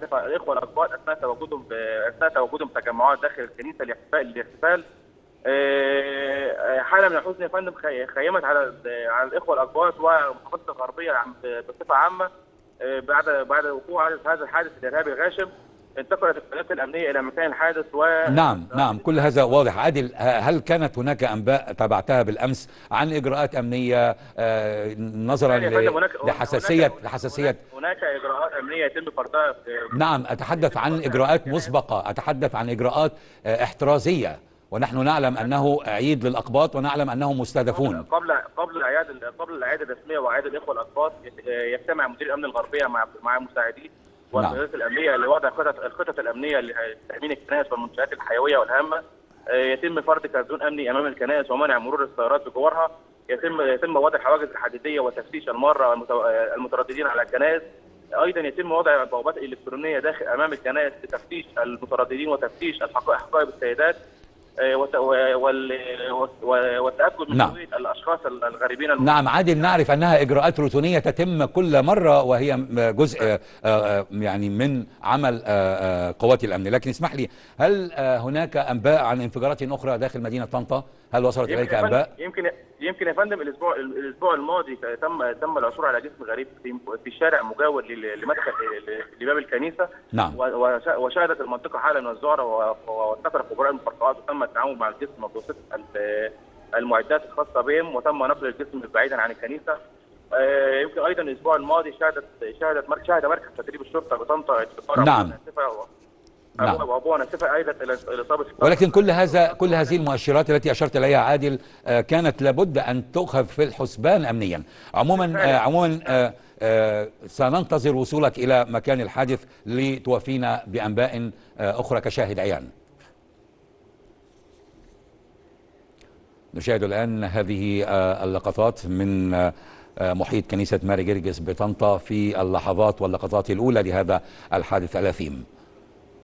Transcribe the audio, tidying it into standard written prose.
الاخوه الاقباط اثناء تواجدهم في تجمعات داخل الكنيسه للاحتفال. حاله من الحزن يا فندم خيمت على الاخوه الاقباط ومحافظه الغربيه بصفه عامه. بعد وقوع هذا الحادث الارهابي الغاشم، انتقلت القيادات الامنيه الى مكان الحادث نعم كل هذا واضح. عادل، هل كانت هناك انباء تابعتها بالامس عن اجراءات امنيه نظرا لحساسيه هناك اجراءات امنيه يتم فرضها؟ نعم، اتحدث عن اجراءات مسبقه، اتحدث عن اجراءات احترازيه، ونحن نعلم انه عيد للاقباط ونعلم انهم مستهدفون. قبل الاعياد الرسميه واعياد الاخوه الاقباط يجتمع مدير الامن الغربيه مع مساعديه والقيادات الامنيه لوضع الخطط الامنيه لتامين الكنائس والمنشات الحيويه والهامه. يتم فرض كردون امني امام الكنائس ومنع مرور السيارات بجوارها. يتم وضع حواجز حديديه وتفتيش الماره المترددين على الكنائس. ايضا يتم وضع بوابات الكترونيه داخل امام الكنائس لتفتيش المترددين وتفتيش حقائب السيدات والتاكد من هويه الاشخاص الغريبين. نعم عادل، نعرف انها اجراءات روتينيه تتم كل مره وهي جزء يعني من عمل قوات الامن، لكن اسمح لي، هل هناك انباء عن انفجارات اخرى داخل مدينه طنطا؟ هل وصلت اليك انباء؟ يمكن يا فندم الاسبوع الماضي تم العثور على جسم غريب في شارع مجاور لمدخل لباب الكنيسه. نعم. وشهدت المنطقه حاله من الذعر، واستقر خبراء المفرقعات وتم التعامل مع الجسم بواسطه المعدات الخاصه بهم، وتم نقل الجسم بعيدا عن الكنيسه. يمكن ايضا الاسبوع الماضي شهد مركز تدريب الشرطه بطنطا نعم وابوها ناسفه ايضا الى اصابه. ولكن كل هذه المؤشرات التي اشرت اليها عادل كانت لابد ان تؤخذ في الحسبان امنيا. عموما سننتظر وصولك الى مكان الحادث لتوفينا بانباء اخرى كشاهد عيان. نشاهد الان هذه اللقطات من محيط كنيسه ماري جرجس بطنطا في اللحظات واللقطات الاولى لهذا الحادث الاثيم.